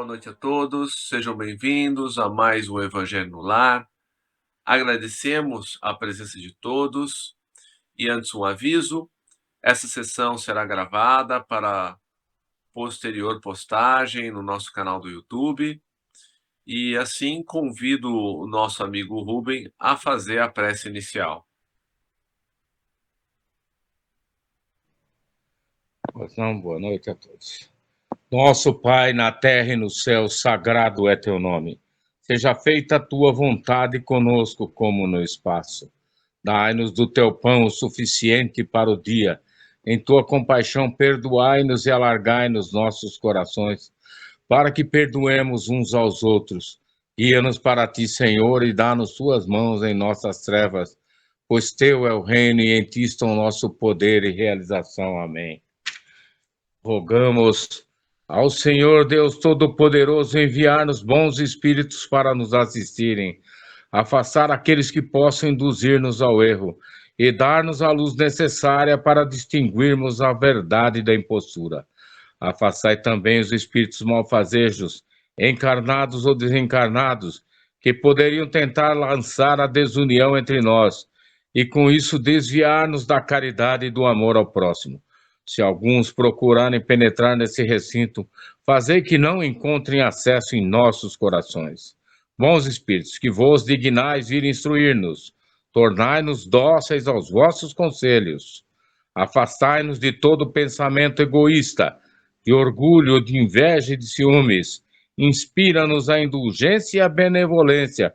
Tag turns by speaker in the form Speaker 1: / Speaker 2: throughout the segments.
Speaker 1: Boa noite a todos, sejam bem-vindos a mais um Evangelho no Lar. Agradecemos a presença de todos e antes um aviso, essa sessão será gravada para posterior postagem no nosso canal do YouTube e assim convido o nosso amigo Rubem a fazer a prece inicial.
Speaker 2: Boa noite a todos. Nosso Pai, na terra e no céu, sagrado é teu nome. Seja feita a tua vontade conosco como no espaço. Dai-nos do teu pão o suficiente para o dia. Em tua compaixão, perdoai-nos e alargai-nos nossos corações, para que perdoemos uns aos outros. Guia-nos para ti, Senhor, e dá-nos tuas mãos em nossas trevas, pois teu é o reino e em ti está o nosso poder e realização. Amém. Rogamos ao Senhor Deus Todo-Poderoso enviar-nos bons espíritos para nos assistirem, afastar aqueles que possam induzir-nos ao erro e dar-nos a luz necessária para distinguirmos a verdade da impostura. Afastai também os espíritos malfazejos, encarnados ou desencarnados, que poderiam tentar lançar a desunião entre nós e com isso desviar-nos da caridade e do amor ao próximo. Se alguns procurarem penetrar nesse recinto, fazei que não encontrem acesso em nossos corações. Bons espíritos, que vos dignais vir instruir-nos, tornai-nos dóceis aos vossos conselhos. Afastai-nos de todo pensamento egoísta, de orgulho, de inveja e de ciúmes. Inspira-nos a indulgência e a benevolência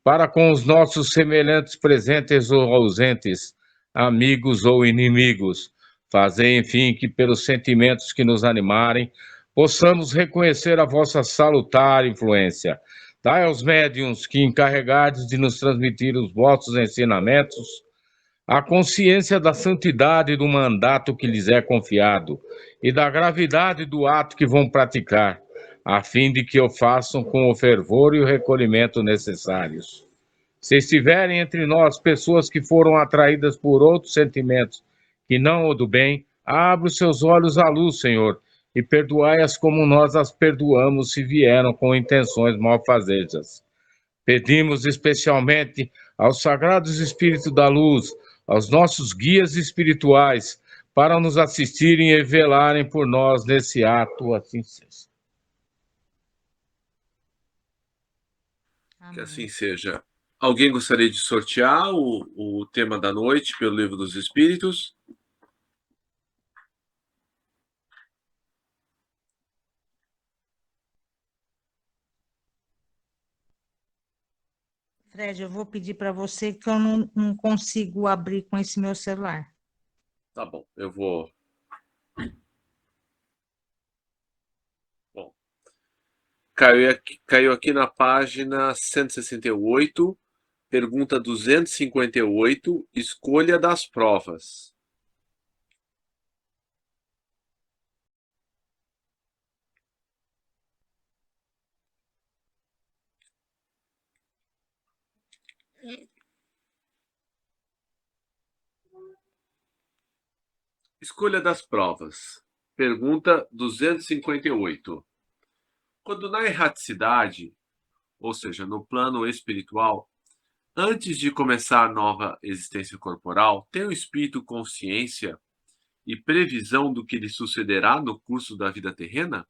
Speaker 2: para com os nossos semelhantes presentes ou ausentes, amigos ou inimigos. Fazei, enfim, que pelos sentimentos que nos animarem, possamos reconhecer a vossa salutar influência. Dai aos médiuns que encarregados de nos transmitir os vossos ensinamentos, a consciência da santidade do mandato que lhes é confiado e da gravidade do ato que vão praticar, a fim de que o façam com o fervor e o recolhimento necessários. Se estiverem entre nós pessoas que foram atraídas por outros sentimentos que não o do bem, abra os seus olhos à luz, Senhor, e perdoai-as como nós as perdoamos se vieram com intenções malfazejas. Pedimos especialmente aos sagrados espíritos da luz, aos nossos guias espirituais, para nos assistirem e velarem por nós nesse ato, assim seja.
Speaker 1: Que assim seja. Alguém gostaria de sortear o tema da noite pelo Livro dos Espíritos?
Speaker 3: Fred, eu vou pedir para você que eu não consigo abrir com esse meu celular.
Speaker 1: Tá bom, eu vou. Bom, caiu aqui na página 168, pergunta 258, escolha das provas. Escolha das provas. Pergunta 258. Quando na erraticidade, ou seja, no plano espiritual, antes de começar a nova existência corporal, tem o espírito consciência e previsão do que lhe sucederá no curso da vida terrena?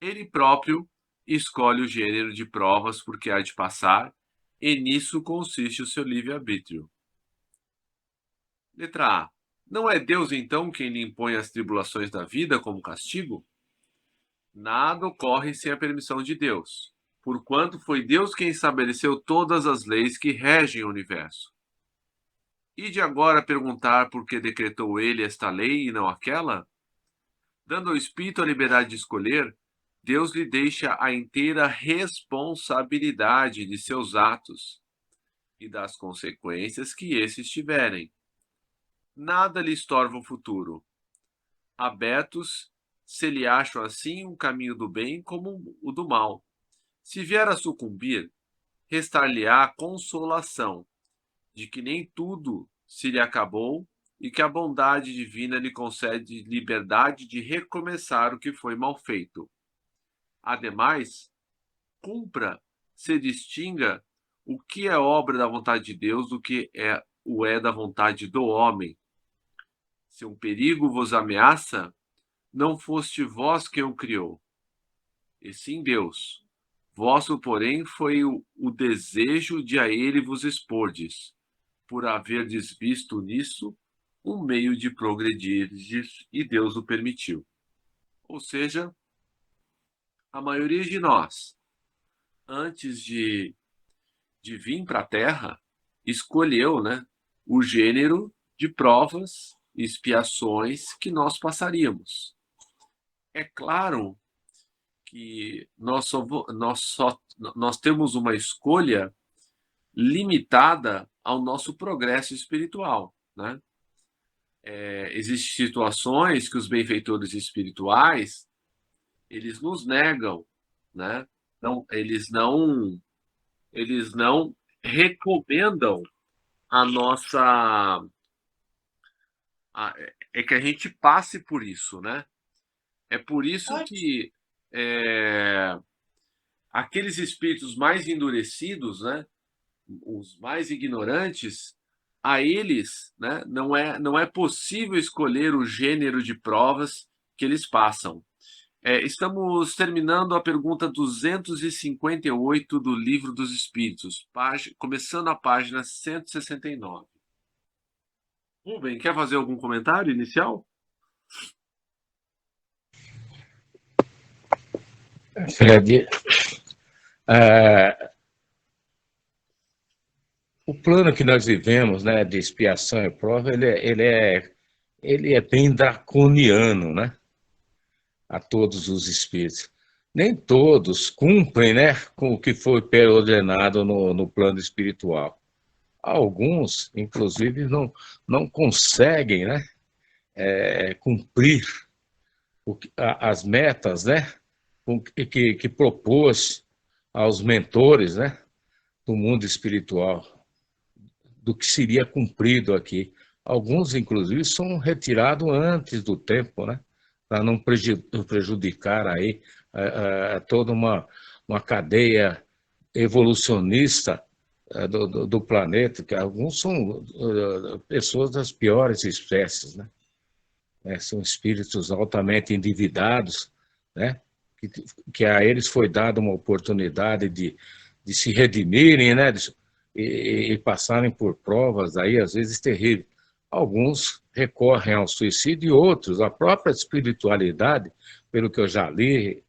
Speaker 1: Ele próprio escolhe o gênero de provas por que há de passar, e nisso consiste o seu livre-arbítrio. Letra A. Não é Deus, então, quem lhe impõe as tribulações da vida como castigo? Nada ocorre sem a permissão de Deus, porquanto foi Deus quem estabeleceu todas as leis que regem o universo. E de agora perguntar por que decretou ele esta lei e não aquela? Dando ao espírito a liberdade de escolher, Deus lhe deixa a inteira responsabilidade de seus atos e das consequências que esses tiverem. Nada lhe estorva o futuro. Abertos se lhe acham assim um caminho do bem como o do mal. Se vier a sucumbir, restar-lhe-á consolação de que nem tudo se lhe acabou e que a bondade divina lhe concede liberdade de recomeçar o que foi mal feito. Ademais, cumpra, se distinga o que é obra da vontade de Deus do que é da vontade do homem. Se um perigo vos ameaça, não foste vós quem o criou, e sim Deus. Vosso, porém, foi o desejo de a ele vos expordes, por haverdes visto nisso um meio de progredirdes, e Deus o permitiu. Ou seja, a maioria de nós, antes de vir para a Terra, escolheu, né, o gênero de provas e expiações que nós passaríamos. É claro que nós temos uma escolha limitada ao nosso progresso espiritual, né? Existem situações que os benfeitores espirituais eles nos negam, né? Não, eles não recomendam a nossa que a gente passe por isso, né? É por isso que aqueles espíritos mais endurecidos, né, os mais ignorantes, a eles, né, não é possível escolher o gênero de provas que eles passam. Estamos terminando a pergunta 258 do Livro dos Espíritos, começando a página 169. Rubem, quer fazer algum comentário inicial?
Speaker 2: Fred, o plano que nós vivemos, né, de expiação e prova, ele é bem draconiano, né, a todos os espíritos. Nem todos cumprem, né, com o que foi ordenado no plano espiritual. Alguns, inclusive, não conseguem, né, cumprir as metas, né, que propôs aos mentores, né, do mundo espiritual, do que seria cumprido aqui. Alguns, inclusive, são retirados antes do tempo, né, para não prejudicar aí toda uma cadeia evolucionista do planeta, que alguns são pessoas das piores espécies, né? São espíritos altamente endividados, né? Que a eles foi dada uma oportunidade de se redimirem, né? E passarem por provas aí, às vezes, terríveis. Alguns recorrem ao suicídio e outros, a própria espiritualidade, pelo que eu já li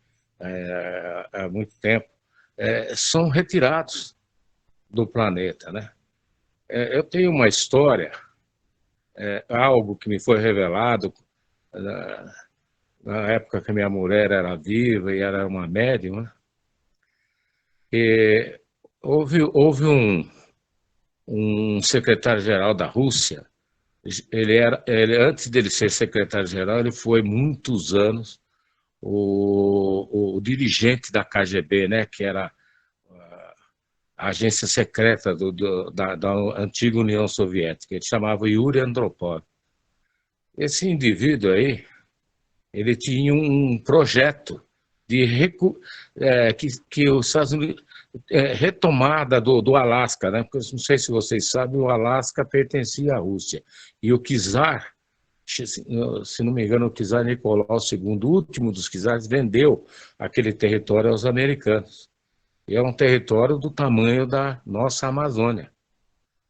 Speaker 2: há muito tempo, são retirados do planeta, né? Eu tenho uma história, algo que me foi revelado na época que minha mulher era viva e era uma médium, né? E houve um secretário-geral da Rússia. Ele, antes dele ser secretário-geral, ele foi muitos anos o dirigente da KGB, né, que era a agência secreta da antiga União Soviética. Ele chamava Yuri Andropov. Esse indivíduo aí, ele tinha um projeto de que os Estados Unidos, retomada do Alasca, né? Porque não sei se vocês sabem, o Alasca pertencia à Rússia. E o czar, se não me engano, o czar Nicolau II, o último dos czares, vendeu aquele território aos americanos. E é um território do tamanho da nossa Amazônia.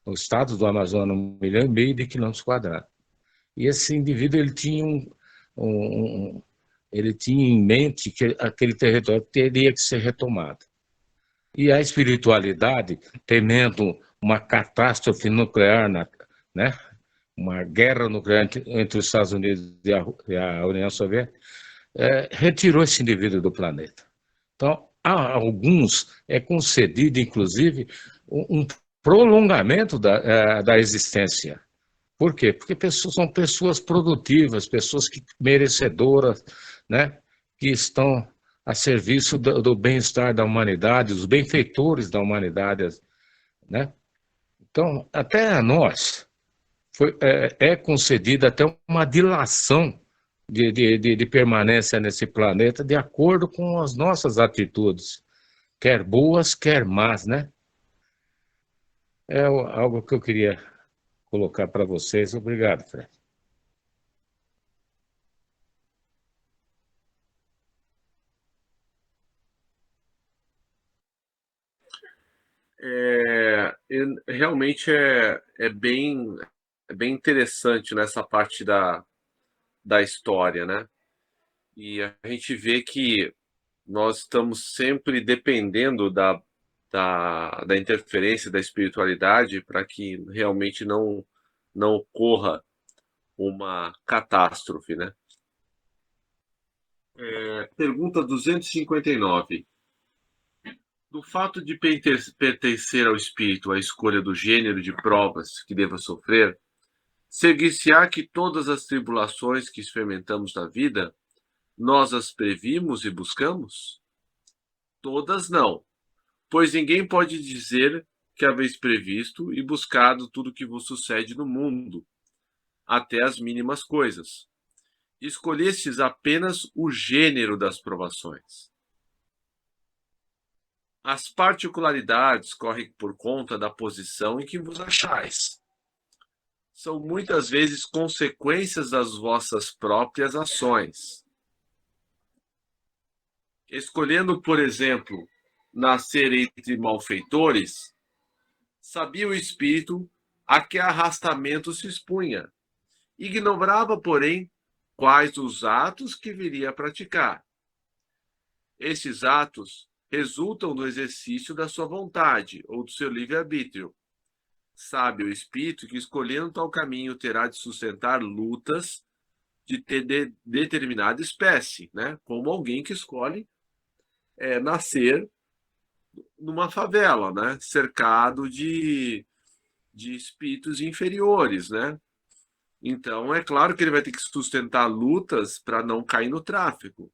Speaker 2: O estado do Amazonas, 1,5 milhão de quilômetros quadrados. E esse indivíduo, ele tinha ele tinha em mente que aquele território teria que ser retomado. E a espiritualidade, temendo uma catástrofe nuclear, né, uma guerra nuclear entre os Estados Unidos e a União Soviética, retirou esse indivíduo do planeta. Então, a alguns é concedido, inclusive, um prolongamento da existência. Por quê? Porque são pessoas produtivas, pessoas merecedoras, né, que estão a serviço do bem-estar da humanidade, os benfeitores da humanidade, né? Então, até a nós é concedida até uma dilação de permanência nesse planeta de acordo com as nossas atitudes, quer boas, quer más, né? É algo que eu queria colocar para vocês. Obrigado, Fred.
Speaker 1: Realmente é bem interessante nessa parte da história, né? E a gente vê que nós estamos sempre dependendo da interferência da espiritualidade para que realmente não ocorra uma catástrofe, né? Pergunta 259. Do fato de pertencer ao espírito a escolha do gênero de provas que deva sofrer, seguir-se-á que todas as tribulações que experimentamos na vida, nós as previmos e buscamos? Todas não, pois ninguém pode dizer que haveis previsto e buscado tudo que vos sucede no mundo, até as mínimas coisas. Escolhestes apenas o gênero das provações. As particularidades correm por conta da posição em que vos achais. São muitas vezes consequências das vossas próprias ações. Escolhendo, por exemplo, nascer entre malfeitores, sabia o espírito a que arrastamento se expunha. Ignorava, porém, quais os atos que viria a praticar. Estes atos resultam do exercício da sua vontade ou do seu livre-arbítrio. Sabe o espírito que, escolhendo tal caminho, terá de sustentar lutas de determinada espécie, né? Como alguém que escolhe nascer numa favela, né? Cercado de espíritos inferiores, né? Então, é claro que ele vai ter que sustentar lutas para não cair no tráfico.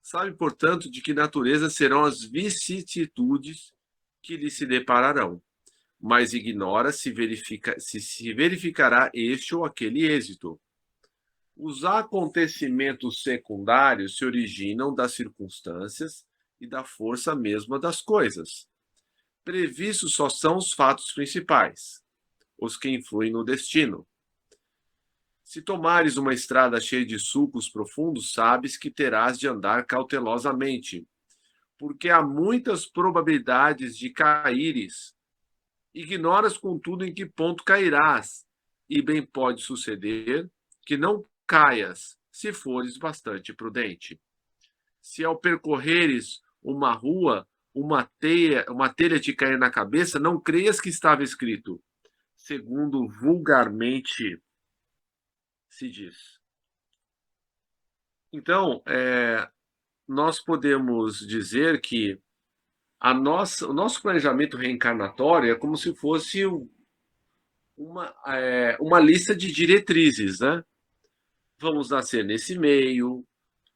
Speaker 1: Sabe, portanto, de que natureza serão as vicissitudes que lhe se depararão, mas ignora se verificará este ou aquele êxito. Os acontecimentos secundários se originam das circunstâncias e da força mesma das coisas. Previstos só são os fatos principais, os que influem no destino. Se tomares uma estrada cheia de sulcos profundos, sabes que terás de andar cautelosamente, porque há muitas probabilidades de caíres. Ignoras, contudo, em que ponto cairás, e bem pode suceder que não caias, se fores bastante prudente. Se ao percorreres uma rua, uma telha te cair na cabeça, não creias que estava escrito, segundo vulgarmente se diz. Então, nós podemos dizer que o nosso planejamento reencarnatório é como se fosse uma lista de diretrizes, né? Vamos nascer nesse meio,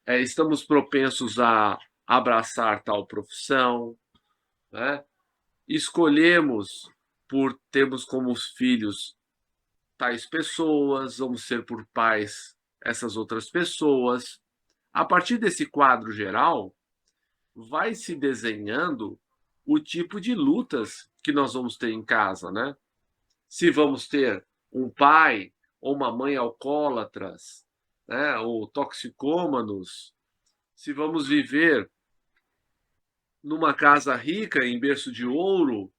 Speaker 1: estamos propensos a abraçar tal profissão, né? Escolhemos por termos como filhos tais pessoas, vamos ser por pais essas outras pessoas. A partir desse quadro geral, vai se desenhando o tipo de lutas que nós vamos ter em casa, né? Se vamos ter um pai ou uma mãe alcoólatras, né, ou toxicômanos, se vamos viver numa casa rica, em berço de ouro,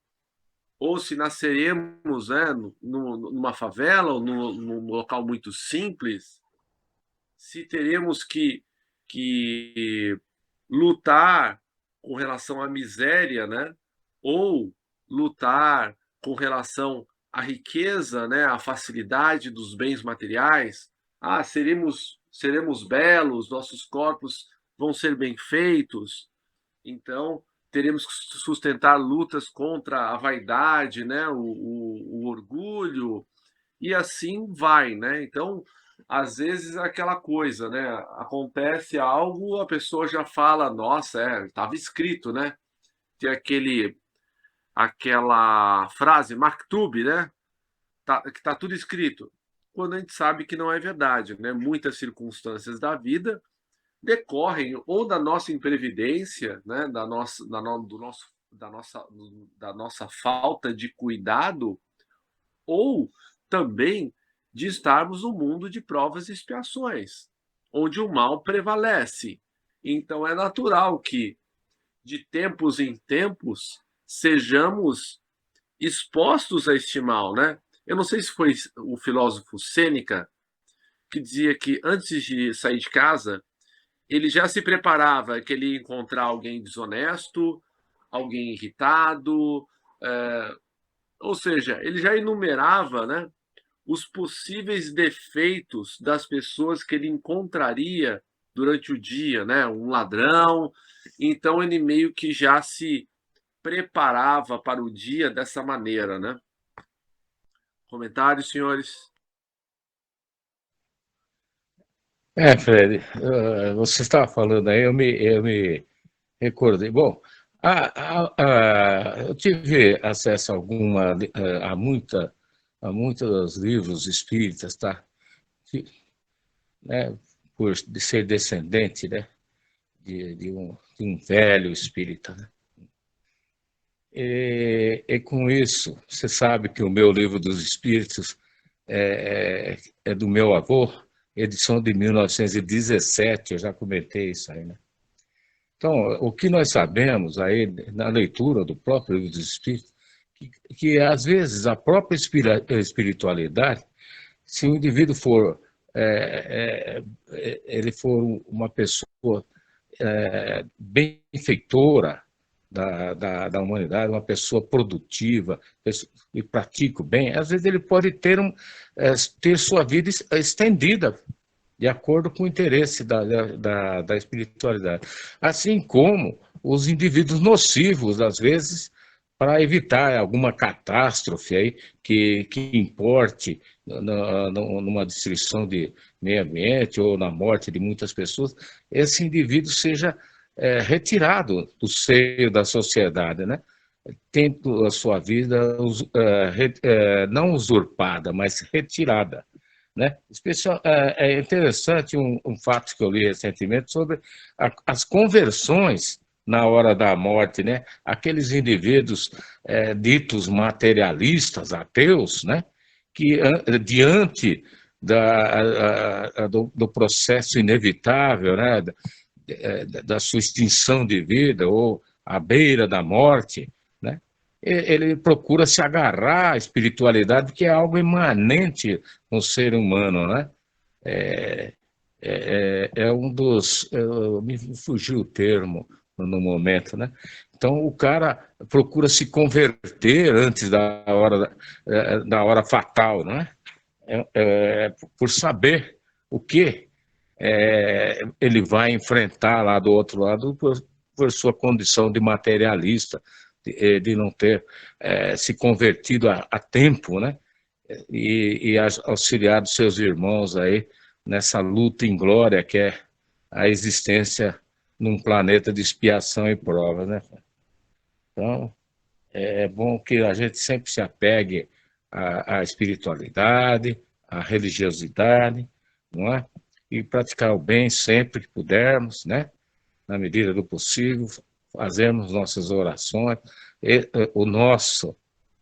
Speaker 1: ou se nasceremos, né, numa favela ou num local muito simples, se teremos que lutar com relação à miséria, né, ou lutar com relação à riqueza, né, à facilidade dos bens materiais. Seremos belos, nossos corpos vão ser bem feitos, então teremos que sustentar lutas contra a vaidade, né, o orgulho, e assim vai, né? Então, às vezes é aquela coisa, né? Acontece algo, a pessoa já fala, nossa, estava escrito, né? Tem aquela frase, Maktub, né? Que tá tudo escrito. quando a gente sabe que não é verdade, né? Muitas circunstâncias da vida decorrem ou da nossa imprevidência, né? Da nossa falta de cuidado, ou também de estarmos no mundo de provas e expiações, onde o mal prevalece. Então é natural que, de tempos em tempos, sejamos expostos a este mal, né? Eu não sei se foi o filósofo Sêneca que dizia que antes de sair de casa, ele já se preparava que ele ia encontrar alguém desonesto, alguém irritado, ou seja, ele já enumerava, né, os possíveis defeitos das pessoas que ele encontraria durante o dia, né? Um ladrão. Então ele meio que já se preparava para o dia dessa maneira, né? Comentários, senhores?
Speaker 2: Fred, você estava falando aí, eu me recordei. Bom, eu tive acesso a muitos livros espíritas, tá? Né, por ser descendente, né, de um velho espírita, né? E com isso, você sabe que o meu livro dos Espíritos é do meu avô, edição de 1917, eu já comentei isso aí, né? Então, o que nós sabemos aí na leitura do próprio livro dos Espíritos, que às vezes a própria espiritualidade, se o indivíduo for, ele for uma pessoa benfeitora da humanidade, uma pessoa produtiva e pratica o bem, às vezes ele pode ter sua vida estendida de acordo com o interesse da espiritualidade. Assim como os indivíduos nocivos, às vezes, para evitar alguma catástrofe aí que importe numa destruição de meio ambiente ou na morte de muitas pessoas, esse indivíduo seja retirado do seio da sociedade, né? Tendo a sua vida não usurpada, mas retirada, né? É interessante um fato que eu li recentemente sobre as conversões na hora da morte, né? Aqueles indivíduos ditos materialistas, ateus, né? Que diante do processo inevitável, né? Da sua extinção de vida ou à beira da morte, né? Ele procura se agarrar à espiritualidade, que é algo imanente no ser humano, né? Um dos... me fugiu o termo no momento, né? Então, o cara procura se converter antes da hora fatal, né? Por saber o que ele vai enfrentar lá do outro lado por sua condição de materialista, de não ter se convertido a tempo, né? E auxiliado seus irmãos aí nessa luta inglória que é a existência num planeta de expiação e prova, né? Então, é bom que a gente sempre se apegue à espiritualidade, à religiosidade, não é? E praticar o bem sempre que pudermos, né? Na medida do possível, fazermos nossas orações, o nosso,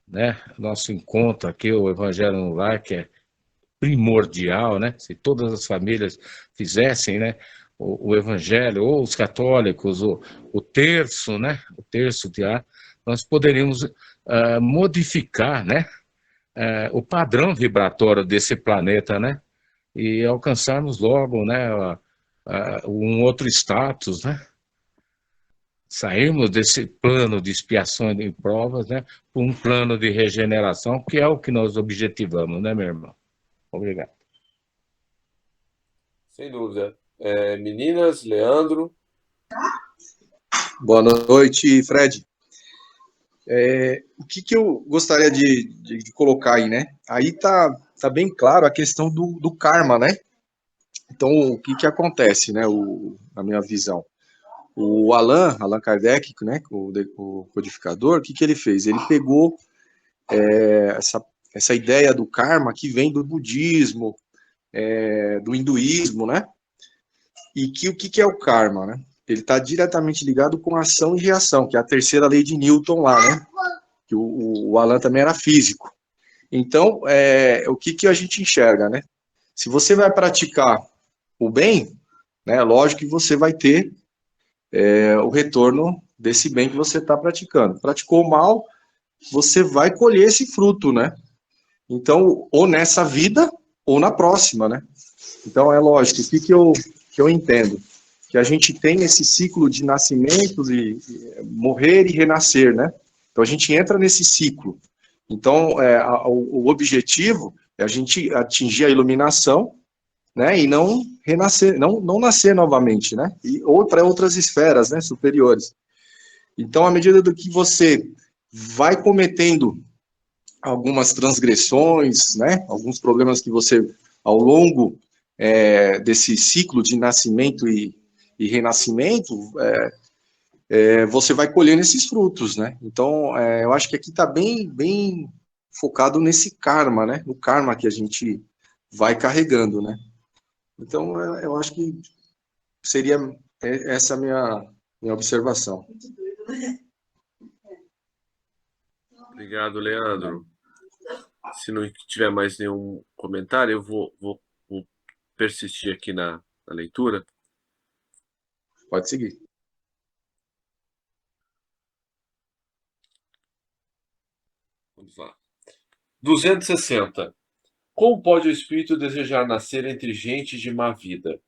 Speaker 2: né? Nosso encontro aqui, o Evangelho no Lar, que é primordial, né? Se todas as famílias fizessem, né? O Evangelho, ou os católicos, o terço, né? O terço diário, nós poderíamos modificar, né? O padrão vibratório desse planeta, né? E alcançarmos logo, né? Um outro status, né? Sairmos desse plano de expiação e provas, né? Para um plano de regeneração, que é o que nós objetivamos, né, meu irmão? Obrigado.
Speaker 1: Sem dúvida. Meninas, Leandro.
Speaker 4: Boa noite, Fred. O que eu gostaria de colocar aí, né? Aí tá bem claro a questão do karma, né? Então, o que acontece, né? Na minha visão. O Allan Kardec, né? O codificador, o que ele fez? Ele pegou essa ideia do karma que vem do budismo, do hinduísmo, né? E que o que é o karma, né? Ele está diretamente ligado com ação e reação, que é a terceira lei de Newton lá, né? Que o Alan também era físico. Então, o que a gente enxerga, né? Se você vai praticar o bem, né? Lógico que você vai ter o retorno desse bem que você está praticando. Praticou o mal, você vai colher esse fruto, né? Então, ou nessa vida, ou na próxima, né? Então, é lógico, o que eu entendo? Que a gente tem esse ciclo de nascimentos e morrer e renascer, né? Então, a gente entra nesse ciclo. Então, o objetivo é a gente atingir a iluminação, né? E não renascer, não nascer novamente, né? Ou para outras esferas, né? Superiores. Então, à medida do que você vai cometendo algumas transgressões, né? Alguns problemas que você, ao longo desse ciclo de nascimento e renascimento, você vai colhendo esses frutos, né? Então, eu acho que aqui está bem focado nesse karma, né? No karma que a gente vai carregando, né? Então, eu acho que seria essa a minha observação.
Speaker 1: Obrigado, Leandro. Se não tiver mais nenhum comentário, eu vou persistir aqui na leitura.
Speaker 4: Pode seguir.
Speaker 1: Vamos lá. 260. Como pode o espírito desejar nascer entre gente de má vida?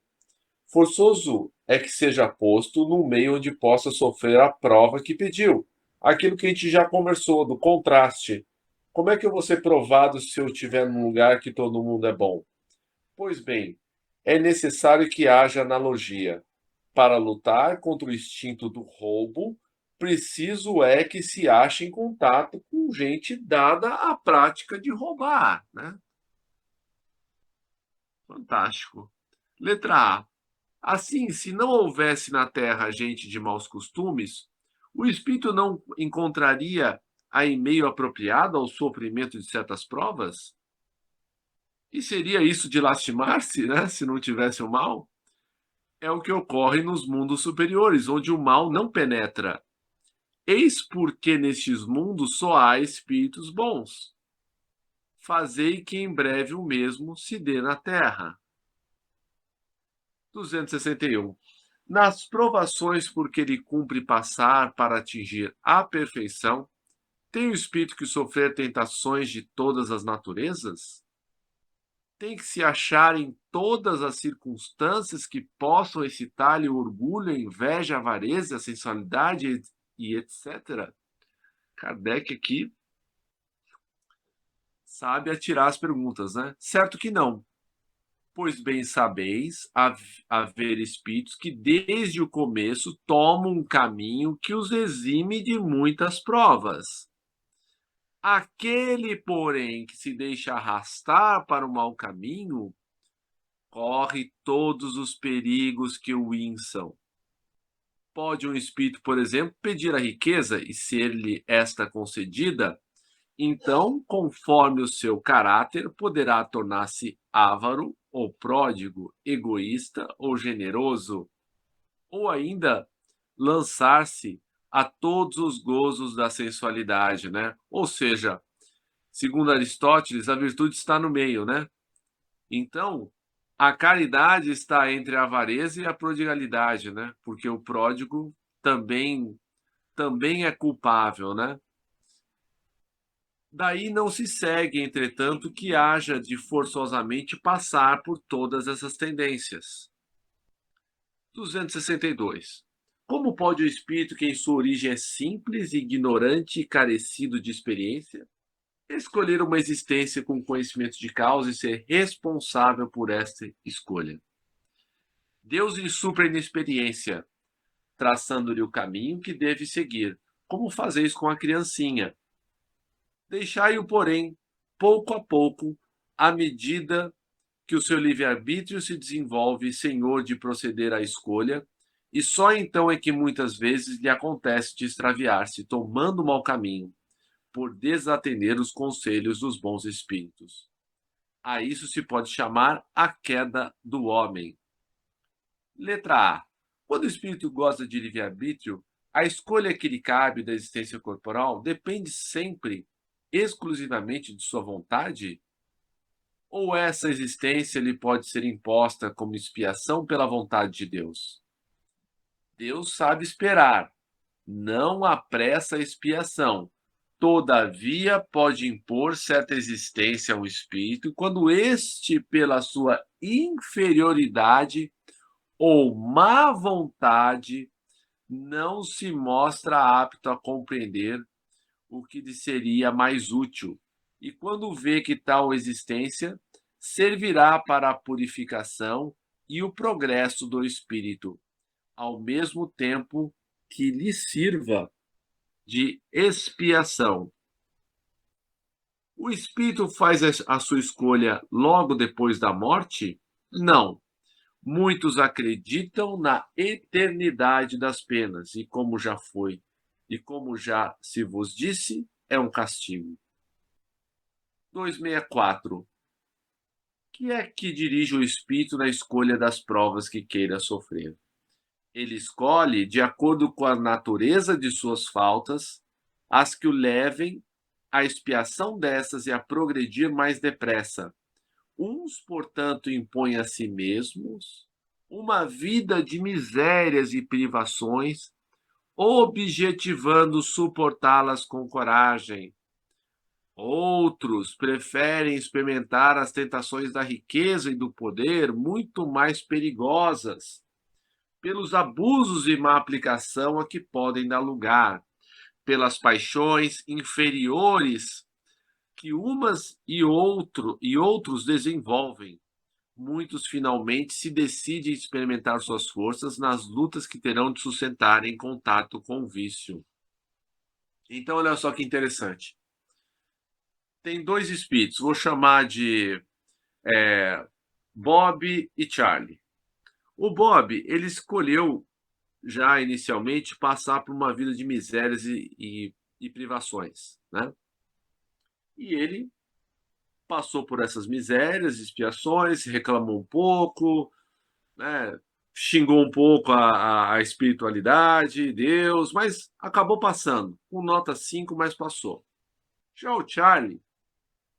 Speaker 1: Forçoso é que seja posto num meio onde possa sofrer a prova que pediu. Aquilo que a gente já conversou, do contraste. Como é que eu vou ser provado se eu estiver num lugar que todo mundo é bom? Pois bem, é necessário que haja analogia. Para lutar contra o instinto do roubo, preciso é que se ache em contato com gente dada à prática de roubar, né? Fantástico. Letra A. Assim, se não houvesse na Terra gente de maus costumes, o espírito não encontraria aí meio apropriado ao sofrimento de certas provas? E seria isso de lastimar-se, né, se não tivesse o mal? É o que ocorre nos mundos superiores, onde o mal não penetra. Eis porque nestes mundos só há espíritos bons. Fazei que em breve o mesmo se dê na Terra. 261. Nas provações por que ele cumpre passar para atingir a perfeição, tem o espírito que sofrer tentações de todas as naturezas? Tem que se achar em todas as circunstâncias que possam excitar-lhe o orgulho, a inveja, a avareza, a sensualidade e etc. Kardec aqui sabe atirar as perguntas, né? Certo que não. Pois bem sabeis haver espíritos que desde o começo tomam um caminho que os exime de muitas provas. Aquele, porém, que se deixa arrastar para o mau caminho, corre todos os perigos que o inçam. Pode um espírito, por exemplo, pedir a riqueza e ser-lhe esta concedida, então, conforme o seu caráter, poderá tornar-se avaro ou pródigo, egoísta ou generoso, ou ainda lançar-se a todos os gozos da sensualidade, né? Ou seja, segundo Aristóteles, a virtude está no meio, né? Então, a caridade está entre a avareza e a prodigalidade, né? Porque o pródigo também é culpável, né? Daí não se segue, entretanto, que haja de forçosamente passar por todas essas tendências. 262. Como pode o espírito, que em sua origem é simples, ignorante e carecido de experiência, escolher uma existência com conhecimento de causa e ser responsável por esta escolha? Deus lhe supra a inexperiência, traçando-lhe o caminho que deve seguir, como fazeis com a criancinha. Deixai-o, porém, pouco a pouco, à medida que o seu livre-arbítrio se desenvolve, senhor de proceder à escolha, e só então é que muitas vezes lhe acontece de extraviar-se, tomando o mau caminho. por desatender os conselhos dos bons espíritos. A isso se pode chamar a queda do homem. Letra A. Quando o espírito goza de livre-arbítrio, a escolha que lhe cabe da existência corporal depende sempre, exclusivamente de sua vontade? Ou essa existência lhe pode ser imposta como expiação pela vontade de Deus? Deus sabe esperar, não apressa a expiação. Todavia, pode impor certa existência ao espírito quando este, pela sua inferioridade ou má vontade, não se mostra apto a compreender o que lhe seria mais útil, e quando vê que tal existência servirá para a purificação e o progresso do espírito, ao mesmo tempo que lhe sirva de expiação. O espírito faz a sua escolha logo depois da morte? Não. Muitos acreditam na eternidade das penas, e como já se vos disse, é um castigo. 264. Que é que dirige o espírito na escolha das provas que queira sofrer? Ele escolhe, de acordo com a natureza de suas faltas, as que o levem à expiação dessas e a progredir mais depressa. Uns, portanto, impõem a si mesmos uma vida de misérias e privações, objetivando suportá-las com coragem. Outros preferem experimentar as tentações da riqueza e do poder, muito mais perigosas, pelos abusos e má aplicação a que podem dar lugar, pelas paixões inferiores que umas e outros desenvolvem. Muitos finalmente se decidem experimentar suas forças nas lutas que terão de sustentar em contato com o vício. Então, olha só que interessante. Tem dois espíritos, vou chamar de Bob e Charlie. O Bob, ele escolheu já inicialmente passar por uma vida de misérias e privações, né? E ele passou por essas misérias, expiações, reclamou um pouco, né? Xingou um pouco a espiritualidade, Deus, mas acabou passando. Com nota 5, mas passou. Já o Charlie,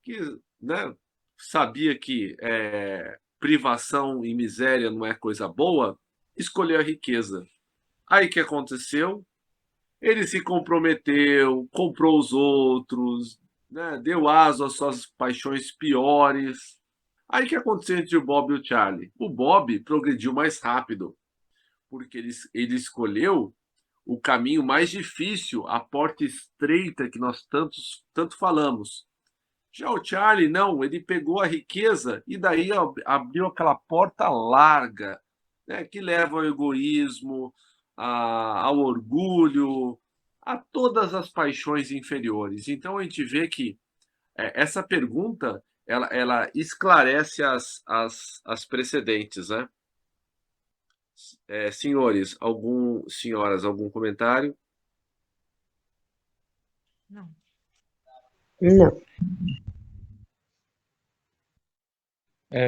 Speaker 1: que, né, sabia que privação e miséria não é coisa boa, escolheu a riqueza. Aí o que aconteceu? Ele se comprometeu, comprou os outros, né, deu aso às suas paixões piores. Aí o que aconteceu entre o Bob e o Charlie? O Bob progrediu mais rápido, porque ele escolheu o caminho mais difícil, a porta estreita que nós tanto falamos. Já o Charlie, não, ele pegou a riqueza e daí abriu aquela porta larga, né, que leva ao egoísmo, ao orgulho, a todas as paixões inferiores. Então a gente vê que essa pergunta ela esclarece as precedentes, né? Senhoras, algum comentário?
Speaker 3: Não.
Speaker 5: Não.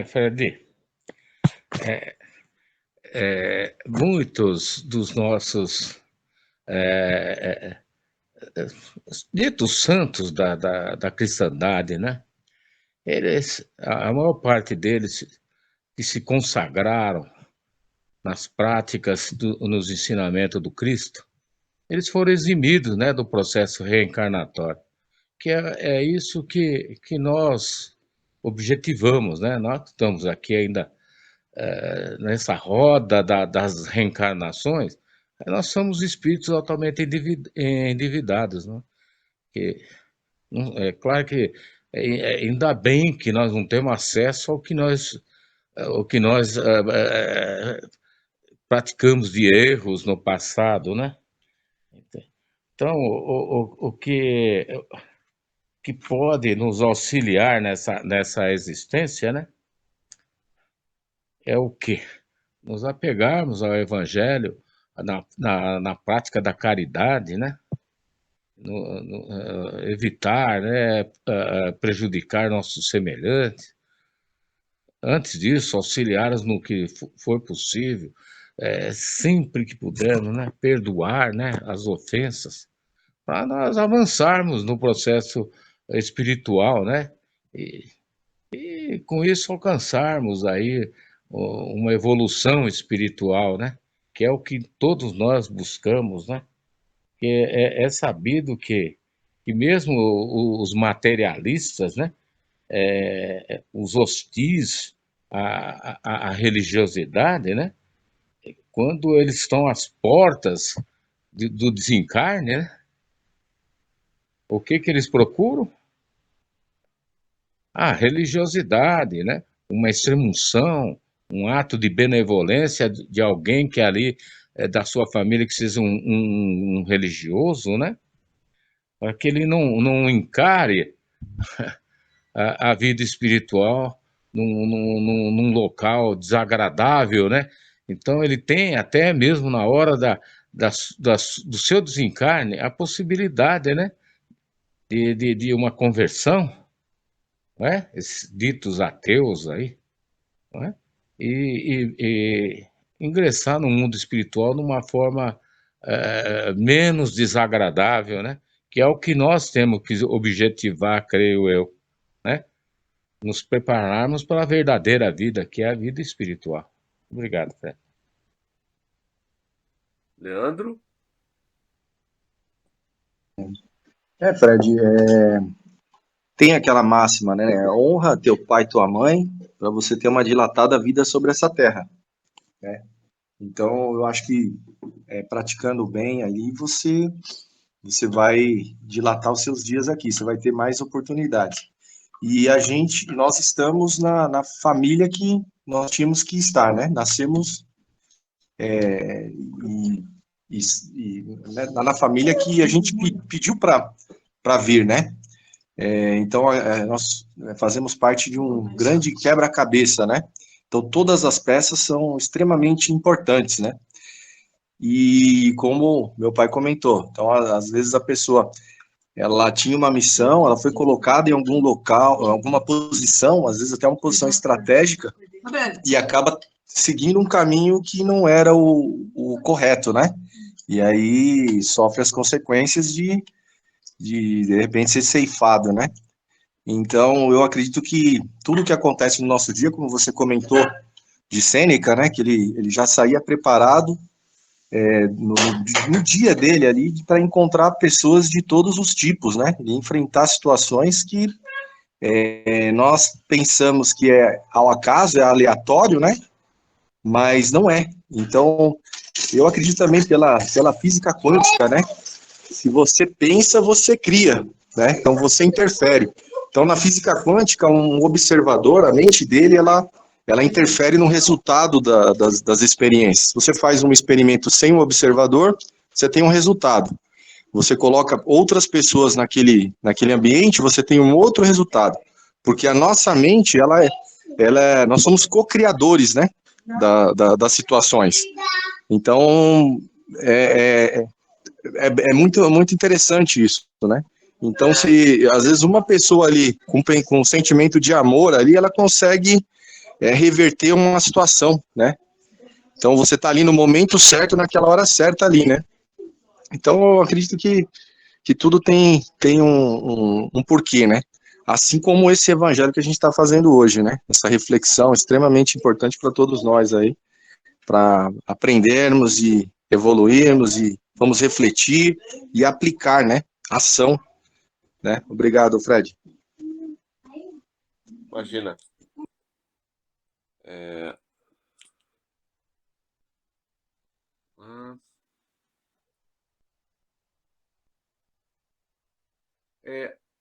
Speaker 2: Fred, muitos dos nossos ditos santos da cristandade, né? A maior parte deles que se consagraram nas práticas, nos ensinamentos do Cristo, eles foram eximidos, né, do processo reencarnatório, que é isso que nós objetivamos, né? Nós estamos aqui ainda nessa roda das reencarnações, nós somos espíritos altamente endividados, né? É claro que ainda bem que nós não temos acesso ao que nós praticamos de erros no passado, né? Então, o que pode nos auxiliar nessa existência, né? É o quê? Nos apegarmos ao Evangelho, na prática da caridade, né? evitar, né, prejudicar nossos semelhantes. Antes disso, auxiliá-los no que for possível, sempre que pudermos, né, perdoar, né, as ofensas, para nós avançarmos no processo espiritual, né, e com isso alcançarmos aí uma evolução espiritual, né, que é o que todos nós buscamos, né, que é sabido que mesmo os materialistas, né, os hostis à religiosidade, né? Quando eles estão às portas do desencarne, né? O que eles procuram? A religiosidade, né? Uma extremunção, um ato de benevolência de alguém que ali é da sua família que seja um religioso, né? Para que ele não encare a vida espiritual num local desagradável, né? Então ele tem até mesmo na hora do seu desencarne a possibilidade, né? De uma conversão, né? Esses ditos ateus aí, né? E ingressar no mundo espiritual numa forma menos desagradável, né? Que é o que nós temos que objetivar, creio eu, né? Nos prepararmos para a verdadeira vida, que é a vida espiritual. Obrigado, Fred.
Speaker 1: Leandro?
Speaker 4: Fred, tem aquela máxima, né? Honra teu pai e tua mãe para você ter uma dilatada vida sobre essa terra, né? Então, eu acho que praticando bem ali, você vai dilatar os seus dias aqui, você vai ter mais oportunidades. E nós estamos na família que nós tínhamos que estar, né? Nascemos né, na família que a gente pediu para vir, né? Então, nós fazemos parte de um grande quebra-cabeça, né? Então, todas as peças são extremamente importantes, né? E como meu pai comentou, então, às vezes a pessoa, ela tinha uma missão, ela foi colocada em algum local, em alguma posição, às vezes até uma posição estratégica, e acaba seguindo um caminho que não era o correto, né? E aí sofre as consequências de repente ser ceifado, né? Então, eu acredito que tudo que acontece no nosso dia, como você comentou de Sêneca, né, que ele já saía preparado no dia dele ali para encontrar pessoas de todos os tipos, né, e enfrentar situações que nós pensamos que é ao acaso, é aleatório, né, mas não é. Então, eu acredito também pela física quântica, né, se você pensa, você cria, né, então você interfere. Então, na física quântica, um observador, a mente dele, ela interfere no resultado das experiências. Você faz um experimento sem um observador, você tem um resultado. Você coloca outras pessoas naquele ambiente, você tem um outro resultado. Porque a nossa mente, nós somos co-criadores, né, das situações. Então, é muito, muito interessante isso, né? Então, se às vezes uma pessoa ali com um sentimento de amor ali, ela consegue reverter uma situação, né? Então, você está ali no momento certo, naquela hora certa ali, né? Então, eu acredito que tudo tem um porquê, né? Assim como esse evangelho que a gente está fazendo hoje, né? Essa reflexão extremamente importante para todos nós aí, para aprendermos e evoluirmos e vamos refletir e aplicar, né? Ação, né? Obrigado, Fred.
Speaker 1: Imagina. É,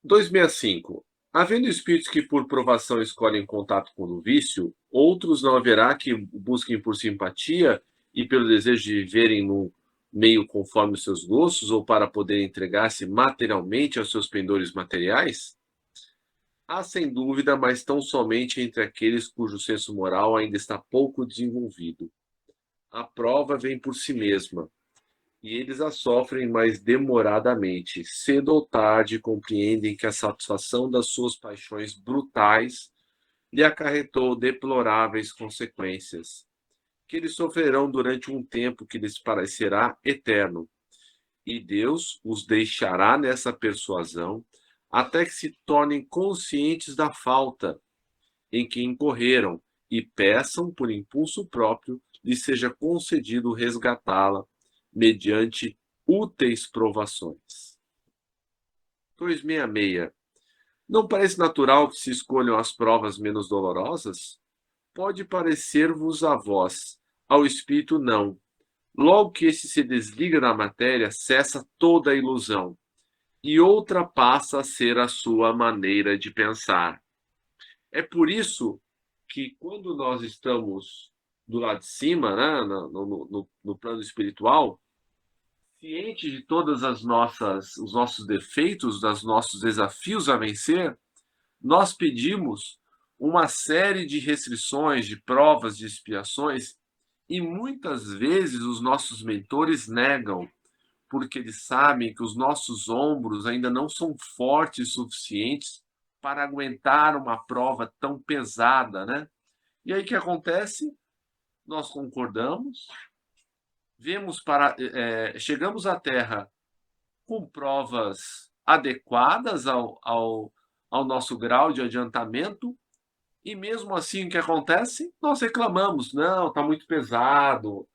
Speaker 1: 265. Havendo espíritos que por provação escolhem contato com o vício, outros não haverá que busquem por simpatia e pelo desejo de viverem no meio conforme os seus gostos ou para poder entregar-se materialmente aos seus pendores materiais? Há sem dúvida, mas tão somente entre aqueles cujo senso moral ainda está pouco desenvolvido. A prova vem por si mesma. e eles a sofrem mais demoradamente. Cedo ou tarde compreendem que a satisfação das suas paixões brutais lhe acarretou deploráveis consequências, que eles sofrerão durante um tempo que lhes parecerá eterno, e Deus os deixará nessa persuasão até que se tornem conscientes da falta em que incorreram e peçam, por impulso próprio, lhe seja concedido resgatá-la mediante úteis provações. 266. Não parece natural que se escolham as provas menos dolorosas? Pode parecer-vos a vós, ao espírito não. Logo que este se desliga da matéria, cessa toda a ilusão, e outra passa a ser a sua maneira de pensar. É por isso que quando nós estamos do lado de cima, né, no plano espiritual, ciente de todas os nossos defeitos, dos nossos desafios a vencer, nós pedimos uma série de restrições, de provas, de expiações, e muitas vezes os nossos mentores negam, porque eles sabem que os nossos ombros ainda não são fortes o suficientes para aguentar uma prova tão pesada, né? E aí o que acontece? Nós concordamos, chegamos à Terra com provas adequadas ao nosso grau de adiantamento, e mesmo assim o que acontece? Nós reclamamos, não, está muito pesado,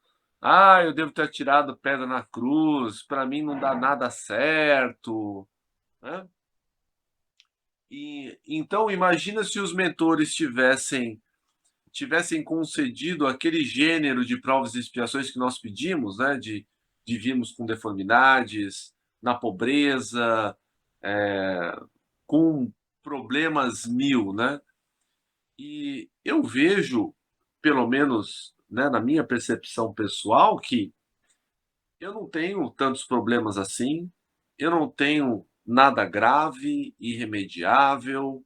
Speaker 1: eu devo ter tirado pedra na cruz, para mim não dá nada certo, né? E então imagina se os mentores tivessem concedido aquele gênero de provas e expiações que nós pedimos, né, de virmos com deformidades, na pobreza, com problemas mil, né? E eu vejo, pelo menos, né, na minha percepção pessoal, que eu não tenho tantos problemas assim, eu não tenho nada grave, irremediável,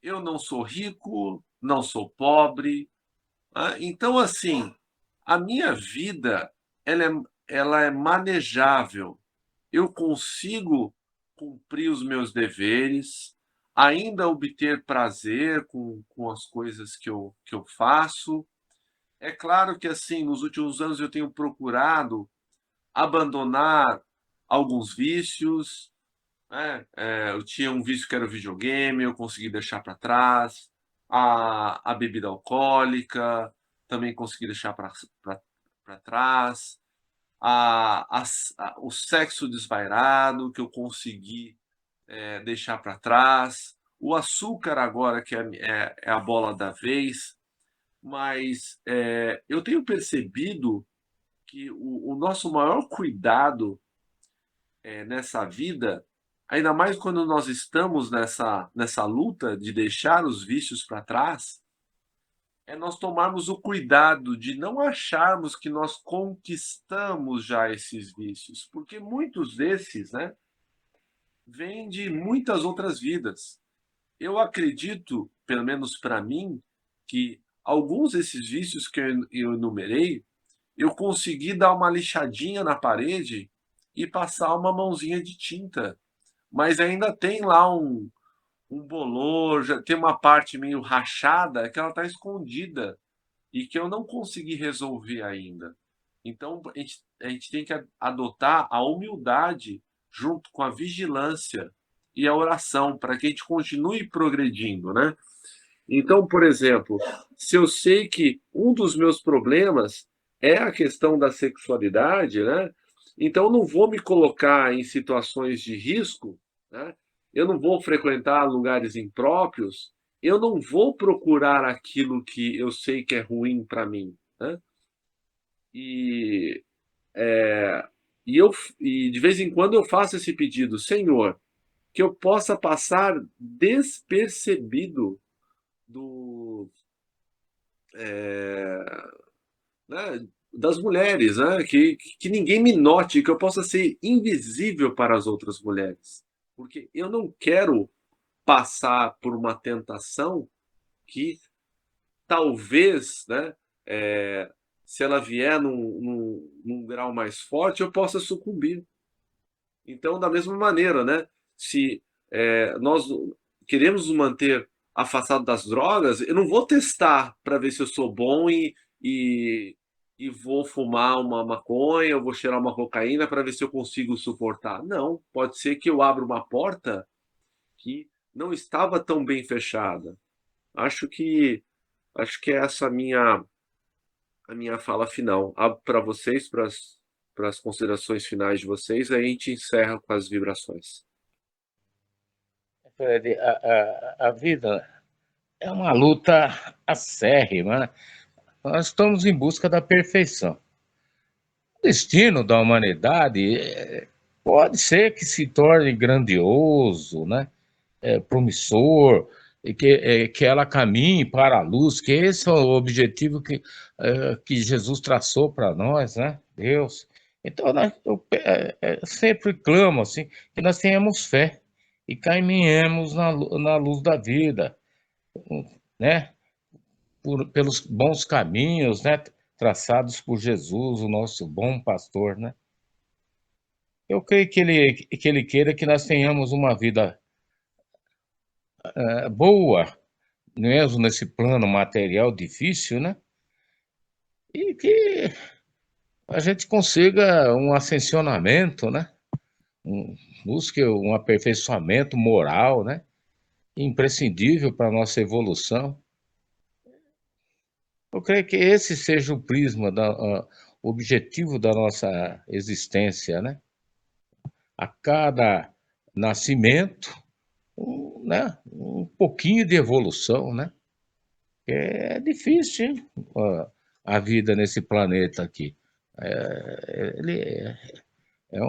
Speaker 1: eu não sou rico, não sou pobre. Então, assim, a minha vida ela é manejável. Eu consigo cumprir os meus deveres, ainda obter prazer com as coisas que eu faço. É claro que, assim, nos últimos anos eu tenho procurado abandonar alguns vícios, né? Eu tinha um vício que era o videogame, eu consegui deixar para trás. A bebida alcoólica, também consegui deixar para trás. O sexo desvairado, que eu consegui deixar para trás. O açúcar agora, que é a bola da vez. Mas eu tenho percebido que o nosso maior cuidado nessa vida, ainda mais quando nós estamos nessa luta de deixar os vícios para trás, é nós tomarmos o cuidado de não acharmos que nós conquistamos já esses vícios, porque muitos desses, né, vêm de muitas outras vidas. Eu acredito, pelo menos para mim, que alguns desses vícios que eu enumerei, eu consegui dar uma lixadinha na parede e passar uma mãozinha de tinta, mas ainda tem lá um bolor, já tem uma parte meio rachada que ela está escondida e que eu não consegui resolver ainda. Então, a gente tem que adotar a humildade junto com a vigilância e a oração para que a gente continue progredindo, né? Então, por exemplo, se eu sei que um dos meus problemas é a questão da sexualidade, né? Então, eu não vou me colocar em situações de risco, né? Eu não vou frequentar lugares impróprios, eu não vou procurar aquilo que eu sei que é ruim para mim, né? E, é, e de vez em quando eu faço esse pedido, Senhor, que eu possa passar despercebido do, né, das mulheres, né? Que ninguém me note, que eu possa ser invisível para as outras mulheres. Porque eu não quero passar por uma tentação que talvez, né, se ela vier num grau mais forte, eu possa sucumbir. Então, da mesma maneira, né? Se nós queremos nos manter afastado das drogas, eu não vou testar para ver se eu sou bom e, e vou fumar uma maconha, ou vou cheirar uma cocaína para ver se eu consigo suportar. Não, pode ser que eu abra uma porta que não estava tão bem fechada. Acho que é essa a minha fala final. Abro para vocês, para as considerações finais de vocês, aí a gente encerra com as vibrações.
Speaker 2: Fred, a vida é uma luta acérrima, né? Nós estamos em busca da perfeição. O destino da humanidade pode ser que se torne grandioso, né? Promissor, e que ela caminhe para a luz, que esse é o objetivo que Jesus traçou para nós, né? Deus. Então, eu sempre clamo assim, que nós tenhamos fé e caminhemos na luz da vida, né? Pelos bons caminhos, né? Traçados por Jesus, o nosso bom pastor, né? Eu creio que ele queira que nós tenhamos uma vida boa, mesmo nesse plano material difícil, né? E que a gente consiga um ascensionamento, né? Busque um aperfeiçoamento moral, né? Imprescindível para a nossa evolução. Eu creio que esse seja o prisma, o objetivo da nossa existência, né? A cada nascimento, né? Um pouquinho de evolução, né? É difícil, hein? A vida nesse planeta aqui. Ele é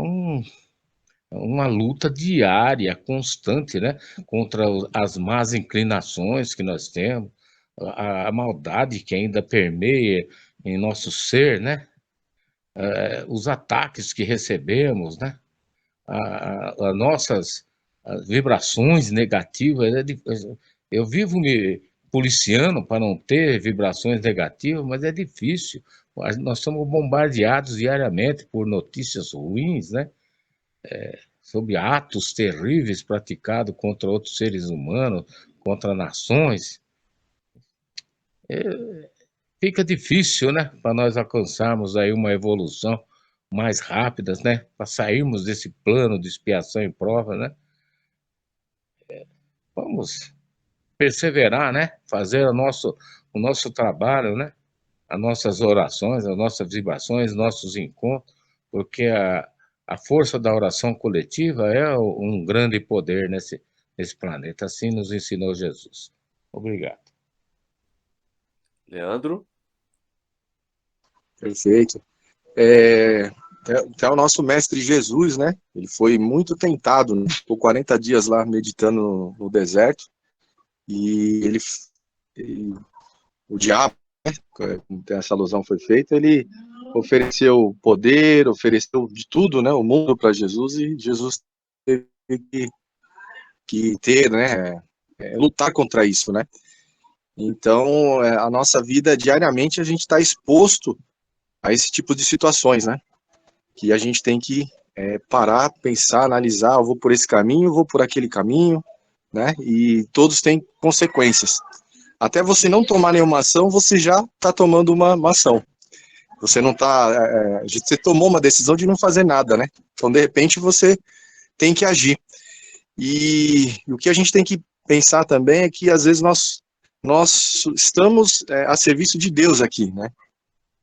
Speaker 2: uma luta diária, constante, né? Contra as más inclinações que nós temos, a maldade que ainda permeia em nosso ser, né? Os ataques que recebemos, né? As nossas vibrações negativas. Eu vivo me policiando para não ter vibrações negativas, mas é difícil. Nós somos bombardeados diariamente por notícias ruins, né? Sobre atos terríveis praticados contra outros seres humanos, contra nações. Fica difícil, né? Para nós alcançarmos aí uma evolução mais rápida, né? Para sairmos desse plano de expiação e prova, né? Vamos perseverar, né? Fazer o nosso trabalho, né? As nossas orações, as nossas vibrações, nossos encontros, porque a força da oração coletiva é um grande poder nesse planeta. Assim nos ensinou Jesus. Obrigado.
Speaker 1: Leandro?
Speaker 4: Perfeito. Até o nosso mestre Jesus, né? Ele foi muito tentado, né? Ficou 40 dias lá meditando no deserto. E o diabo, né? Como essa alusão foi feita, ele ofereceu poder, ofereceu de tudo, né? O mundo para Jesus, e Jesus teve que ter, né? Lutar contra isso, né? Então, a nossa vida, diariamente, a gente está exposto a esse tipo de situações, né? Que a gente tem que parar, pensar, analisar, eu vou por esse caminho, eu vou por aquele caminho, né? E todos têm consequências. Até você não tomar nenhuma ação, você já está tomando uma ação. Você não está... você tomou uma decisão de não fazer nada, né? Então, de repente, você tem que agir. E o que a gente tem que pensar também é que, às vezes, nós estamos a serviço de Deus aqui, né?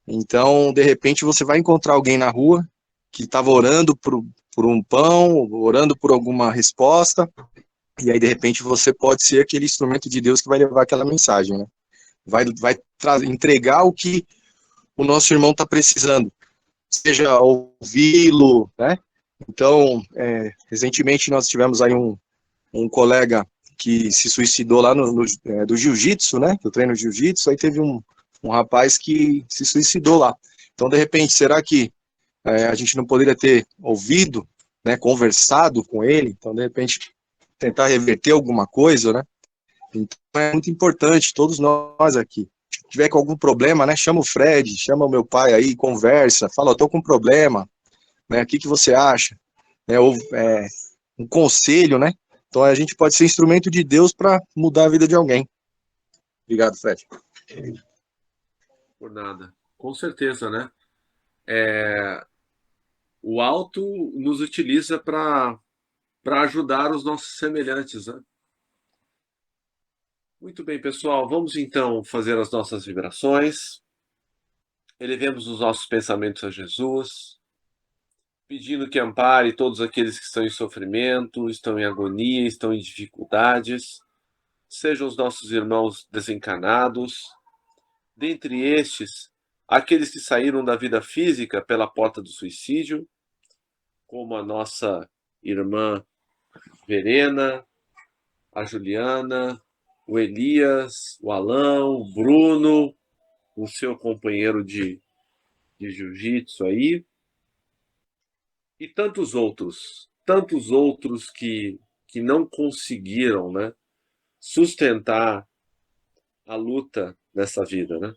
Speaker 4: Então, de repente, você vai encontrar alguém na rua que estava orando por um pão, orando por alguma resposta, e aí, de repente, você pode ser aquele instrumento de Deus que vai levar aquela mensagem, né? Vai entregar o que o nosso irmão está precisando, seja ouvi-lo, né? Então, recentemente nós tivemos aí um colega que se suicidou lá do jiu-jitsu, né? Eu treino jiu-jitsu, aí teve um rapaz que se suicidou lá. Então, de repente, será que a gente não poderia ter ouvido, né? Conversado com ele? Então, de repente, tentar reverter alguma coisa, né? Então, é muito importante, todos nós aqui, tiver com algum problema, né, chama o Fred, chama o meu pai aí, conversa, fala, eu tô com um problema, né, o que você acha? Ou um conselho, né? Então a gente pode ser instrumento de Deus para mudar a vida de alguém. Obrigado, Fred.
Speaker 1: Por nada. Com certeza, né? O alto nos utiliza para ajudar os nossos semelhantes, né? Muito bem, pessoal. Vamos então fazer as nossas vibrações. Elevemos os nossos pensamentos a Jesus, pedindo que ampare todos aqueles que estão em sofrimento, estão em agonia, estão em dificuldades, sejam os nossos irmãos desencarnados. Dentre estes, aqueles que saíram da vida física pela porta do suicídio, como a nossa irmã Verena, a Juliana, o Elias, o Alão, o Bruno, o seu companheiro de jiu-jitsu aí, e tantos outros que não conseguiram, né, sustentar a luta nessa vida, né?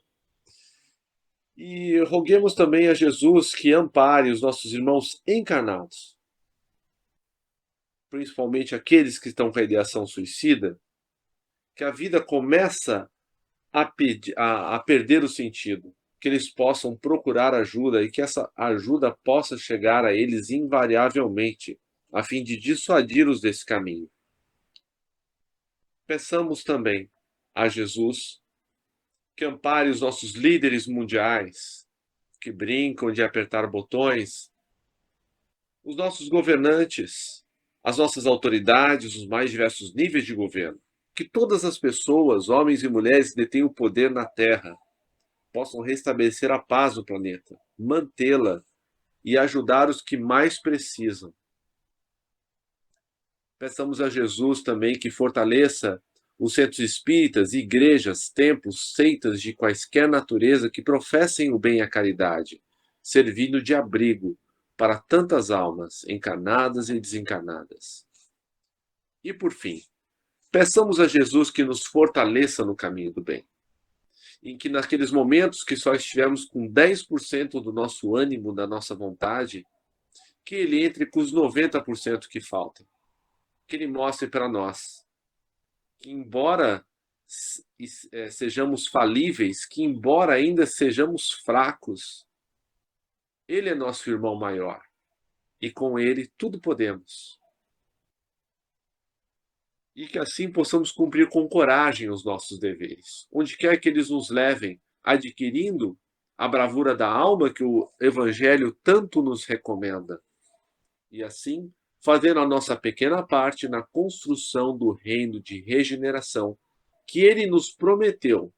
Speaker 1: E roguemos também a Jesus que ampare os nossos irmãos encarnados, principalmente aqueles que estão com a ideação suicida, que a vida começa a perder o sentido, que eles possam procurar ajuda e que essa ajuda possa chegar a eles invariavelmente, a fim de dissuadi-los desse caminho. Peçamos também a Jesus que ampare os nossos líderes mundiais, que brincam de apertar botões, os nossos governantes, as nossas autoridades, os mais diversos níveis de governo, que todas as pessoas, homens e mulheres que detêm o poder na Terra, possam restabelecer a paz no planeta, mantê-la e ajudar os que mais precisam. Peçamos a Jesus também que fortaleça os centros espíritas, igrejas, templos, seitas de quaisquer natureza que professem o bem e a caridade, servindo de abrigo para tantas almas encarnadas e desencarnadas. E por fim, peçamos a Jesus que nos fortaleça no caminho do bem, em que naqueles momentos que só estivermos com 10% do nosso ânimo, da nossa vontade, que Ele entre com os 90% que faltam, que Ele mostre para nós que embora sejamos falíveis, que embora ainda sejamos fracos, Ele é nosso irmão maior e com Ele tudo podemos. E que assim possamos cumprir com coragem os nossos deveres, onde quer que eles nos levem, adquirindo a bravura da alma que o Evangelho tanto nos recomenda. E assim, fazendo a nossa pequena parte na construção do reino de regeneração que Ele nos prometeu,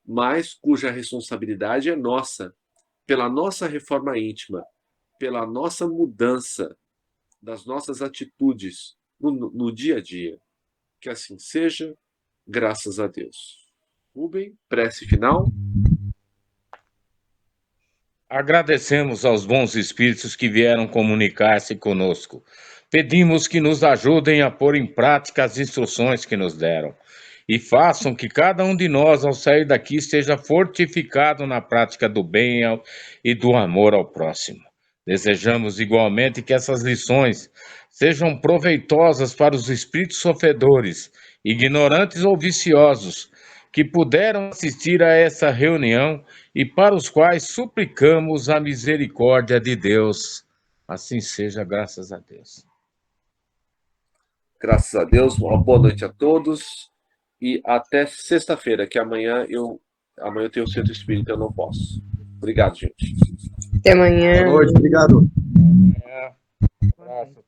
Speaker 1: mas cuja responsabilidade é nossa, pela nossa reforma íntima, pela nossa mudança das nossas atitudes no dia a dia. Que assim seja, graças a Deus. Rubem, prece final.
Speaker 2: Agradecemos aos bons espíritos que vieram comunicar-se conosco. Pedimos que nos ajudem a pôr em prática as instruções que nos deram e façam que cada um de nós, ao sair daqui, esteja fortificado na prática do bem e do amor ao próximo. Desejamos igualmente que essas lições sejam proveitosas para os espíritos sofredores, ignorantes ou viciosos, que puderam assistir a essa reunião e para os quais suplicamos a misericórdia de Deus. Assim seja, graças a Deus.
Speaker 1: Graças a Deus, uma boa noite a todos e até sexta-feira, que amanhã eu tenho o centro espírita, eu não posso. Obrigado, gente.
Speaker 5: Até amanhã.
Speaker 4: Boa noite, obrigado.
Speaker 2: Abraço.